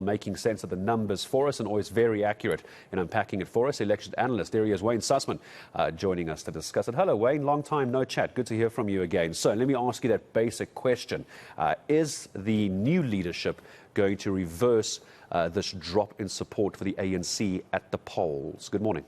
making sense of the numbers for us and always very accurate in unpacking it for us. Election analyst, there he is, Wayne Sussman, joining us to discuss it. Hello, Wayne. Long time no chat. Good to hear from you again. So let me ask you that basic question. Is the new leadership going to reverse this drop in support for the ANC at the polls? Good morning.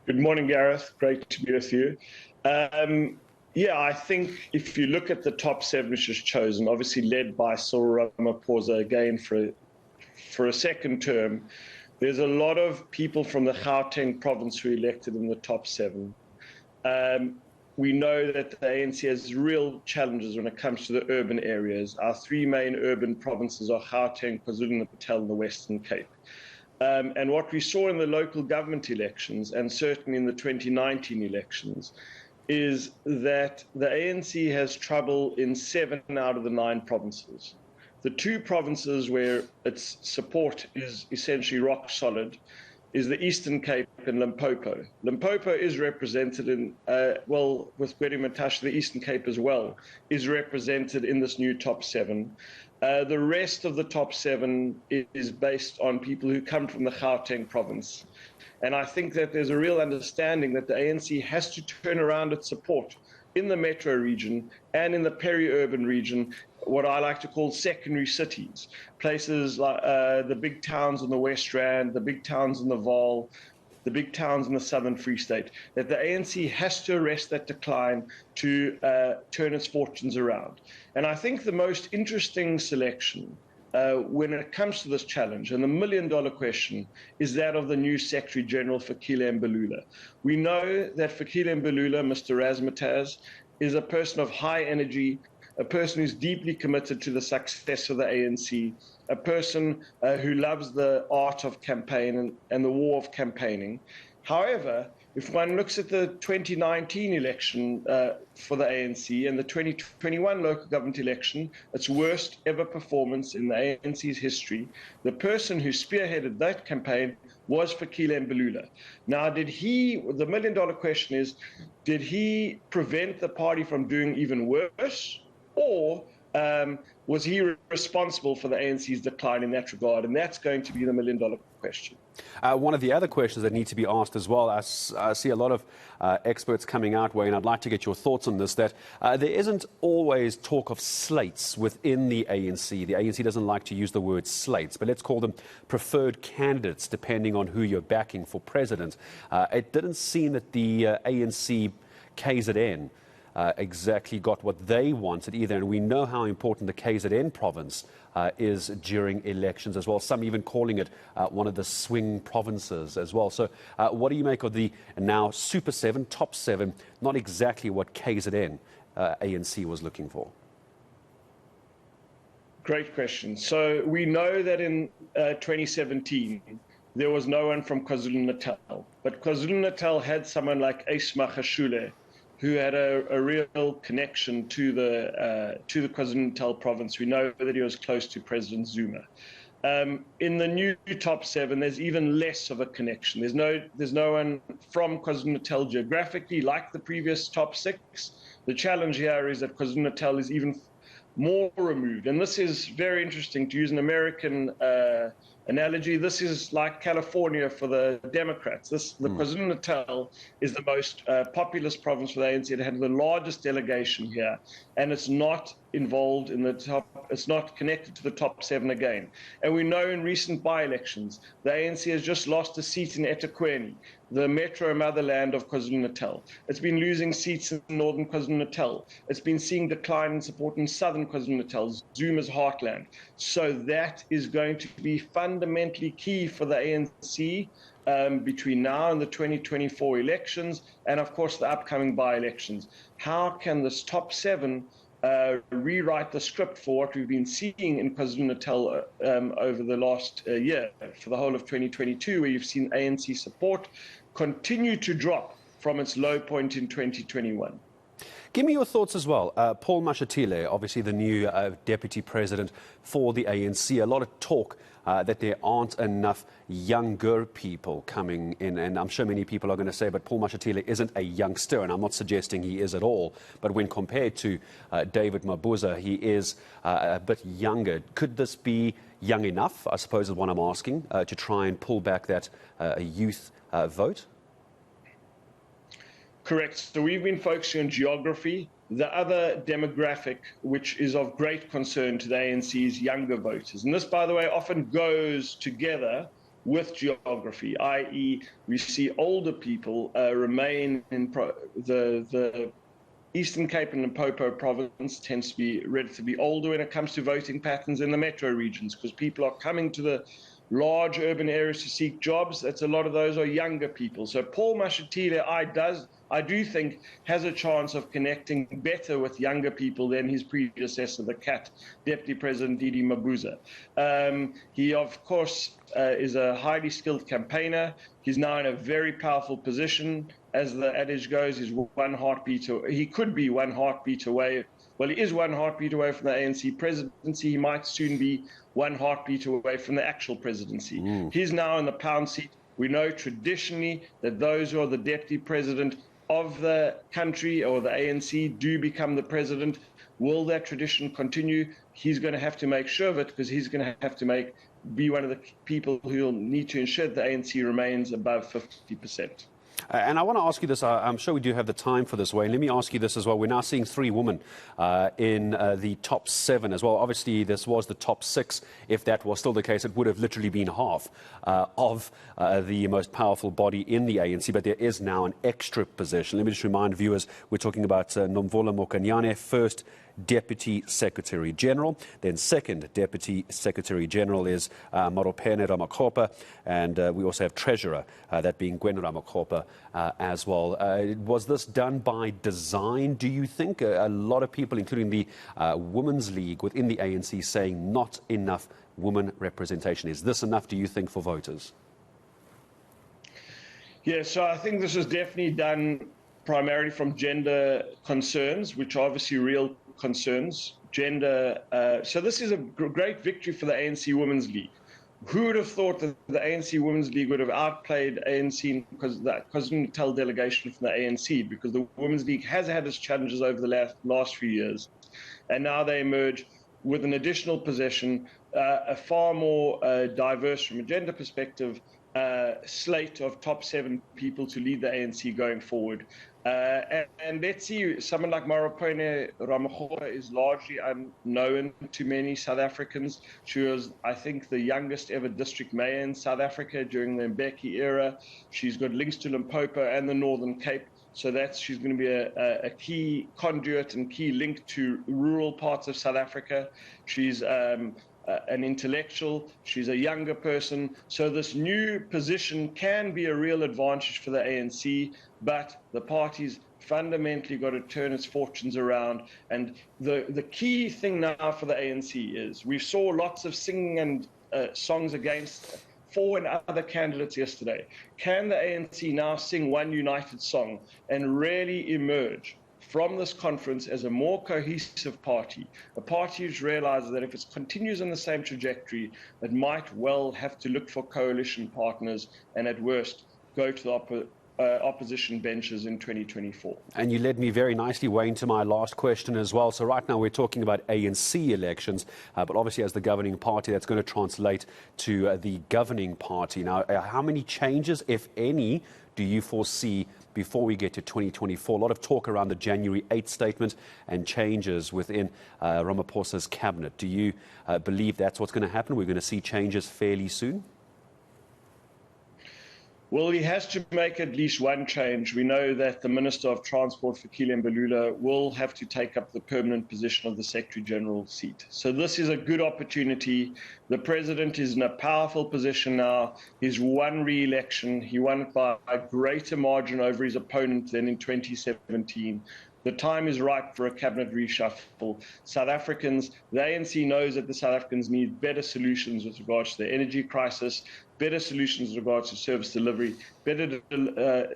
Good morning, Gareth. Great to be with you. Yeah, I think if you look at the top seven which is chosen, obviously led by Cyril Ramaphosa again for a second term, there's a lot of people from the Gauteng province who are elected in the top seven. We know that the ANC has real challenges when it comes to the urban areas. Our three main urban provinces are Gauteng, KwaZulu-Natal, and the Western Cape. And what we saw in the local government elections, and certainly in the 2019 elections, is that the ANC has trouble in 7 out of the 9 provinces. The 2 provinces where its support is essentially rock solid is the Eastern Cape and Limpopo. Limpopo is represented in, well, with Gwede Mantashe, the Eastern Cape as well, is represented in this new top 7. The rest of the top 7 is based on people who come from the Gauteng province. And I think that there's a real understanding that the ANC has to turn around its support in the metro region and in the peri-urban region, what I like to call secondary cities, places like the big towns in the West Rand, the big towns in the Vaal, the big towns in the Southern Free State, that the ANC has to arrest that decline to turn its fortunes around. And I think the most interesting selection when it comes to this challenge, and the million-dollar question, is that of the new Secretary General, Fikile Mbalula. We know that Fikile Mbalula, Mr. Razzmatazz, is a person of high energy, a person who's deeply committed to the success of the ANC, a person who loves the art of campaign and the war of campaigning. However, if one looks at the 2019 election for the ANC and the 2021 local government election, its worst ever performance in the ANC's history, the person who spearheaded that campaign was Fikile Mbalula. Now, the million-dollar question is, did he prevent the party from doing even worse, or was he responsible for the ANC's decline in that regard? And that's going to be the million-dollar question. One of the other questions that need to be asked as well, I see a lot of experts coming out, Wayne, I'd like to get your thoughts on this, that there isn't always talk of slates within the ANC. The ANC doesn't like to use the word slates, but let's call them preferred candidates, depending on who you're backing for president. It didn't seem that the ANC KZN exactly got what they wanted either, and we know how important the KZN province is during elections as well. Some even calling it one of the swing provinces as well. So what do you make of the now Super 7, top 7, not exactly what KZN ANC was looking for? Great question. So we know that in 2017, there was no one from KwaZulu-Natal, but KwaZulu-Natal had someone like Ace Magashule, who had a real connection to the KwaZulu-Natal province. We know that he was close to President Zuma. In the new top 7, there's even less of a connection. There's no one from KwaZulu-Natal geographically like the previous top 6. The challenge here is that KwaZulu-Natal is even more removed. And this is very interesting. To use an American analogy, this is like California for the Democrats. The KwaZulu-Natal is the most populous province for the ANC. It had the largest delegation here, and it's not involved in the top, it's not connected to the top 7 again. And we know in recent by-elections, the ANC has just lost a seat in eThekwini, the metro motherland of KwaZulu-Natal. It's been losing seats in northern KwaZulu-Natal. It's been seeing decline in support in southern KwaZulu-Natal, Zuma's heartland. So that is going to be fundamentally key for the ANC between now and the 2024 elections, and of course the upcoming by-elections. How can this top 7 rewrite the script for what we've been seeing in KwaZulu-Natal over the last year, for the whole of 2022, where you've seen ANC support continue to drop from its low point in 2021. Give me your thoughts as well. Paul Mashatile, obviously the new deputy president for the ANC. A lot of talk that there aren't enough younger people coming in. And I'm sure many people are going to say, but Paul Mashatile isn't a youngster, and I'm not suggesting he is at all. But when compared to David Mabuza, he is a bit younger. Could this be young enough, I suppose is what I'm asking, to try and pull back that youth vote? Correct. So we've been focusing on geography. The other demographic, which is of great concern to the ANC, is younger voters. And this, by the way, often goes together with geography, i.e. we see older people remain in the Eastern Cape and Limpopo province tends to be relatively older when it comes to voting patterns in the metro regions, because people are coming to the large urban areas to seek jobs. That's a lot of those are younger people. So Paul Mashatile, I do think, has a chance of connecting better with younger people than his predecessor, the CAT, Deputy President Didi Mabuza. He, of course, is a highly skilled campaigner. He's now in a very powerful position. As the adage goes, he could be one heartbeat away. Well, he is one heartbeat away from the ANC presidency. He might soon be one heartbeat away from the actual presidency. He's now in the pound seat. We know traditionally that those who are the deputy president of the country or the ANC do become the president. Will that tradition continue? He's going to have to make sure of it, because he's going to have to be one of the people who will need to ensure that the ANC remains above 50%. And I want to ask you this, I'm sure we do have the time for this, Wayne. Let me ask you this as well. We're now seeing 3 women in the top 7 as well. Obviously, this was the top 6. If that was still the case, it would have literally been half of the most powerful body in the ANC. But there is now an extra position. Let me just remind viewers, we're talking about Nomvula Mokanyane, first Deputy Secretary General. Then second Deputy Secretary General is Maropene Ramakgopa, and we also have Treasurer, that being Gwen Ramakgopa as well. Was this done by design, do you think? A lot of people, including the Women's League within the ANC, saying not enough women representation. Is this enough, do you think, for voters? Yeah, so I think this was definitely done primarily from gender concerns, which are obviously real concerns. So this is a great victory for the ANC Women's League. Who would have thought that the ANC Women's League would have outplayed ANC because that KwaZulu-Natal delegation from the ANC, because the Women's League has had its challenges over the last few years, and now they emerge with an additional position, a far more diverse from a gender perspective slate of top 7 people to lead the ANC going forward. And let's see, someone like Maropene Ramakgopa is largely unknown to many South Africans. She was, I think, the youngest ever district mayor in South Africa during the Mbeki era. She's got links to Limpopo and the Northern Cape. So she's going to be a key conduit and key link to rural parts of South Africa. She's an intellectual, she's a younger person. So this new position can be a real advantage for the ANC, but the party's fundamentally got to turn its fortunes around. And the key thing now for the ANC is we saw lots of singing and songs against 4 and other candidates yesterday. Can the ANC now sing one united song and really emerge from this conference as a more cohesive party, a party which realizes that if it continues on the same trajectory, it might well have to look for coalition partners and at worst go to the opposition benches in 2024. And you led me very nicely, Wayne, to my last question as well. So right now we're talking about ANC elections, but obviously as the governing party, that's going to translate to the governing party. Now, how many changes, if any, do you foresee before we get to 2024? A lot of talk around the January 8th statement and changes within Ramaphosa's cabinet. Do you believe that's what's going to happen? We're going to see changes fairly soon? Well, he has to make at least one change. We know that the Minister of Transport, Fikile Mbalula, will have to take up the permanent position of the Secretary General seat. So this is a good opportunity. The President is in a powerful position now. He's won re-election. He won it by a greater margin over his opponent than in 2017. The time is right for a cabinet reshuffle. South Africans, the ANC knows that the South Africans need better solutions with regards to the energy crisis, better solutions with regards to service delivery, better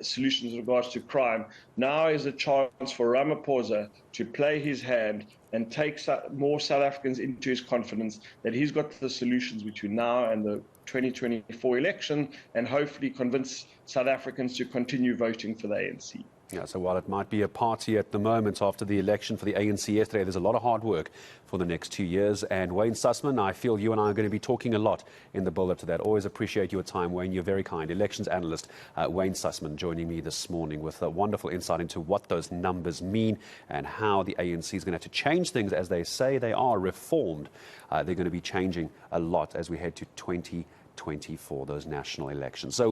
solutions with regards to crime. Now is a chance for Ramaphosa to play his hand and take more South Africans into his confidence that he's got the solutions between now and the 2024 election, and hopefully convince South Africans to continue voting for the ANC. Yeah, so while it might be a party at the moment after the election for the ANC yesterday, there's a lot of hard work for the next 2 years. And Wayne Sussman, I feel you and I are going to be talking a lot in the build-up to that. Always appreciate your time, Wayne. You're very kind. Elections analyst Wayne Sussman joining me this morning with a wonderful insight into what those numbers mean and how the ANC is going to have to change things. As they say, they are reformed. They're going to be changing a lot as we head to 2024, those national elections. So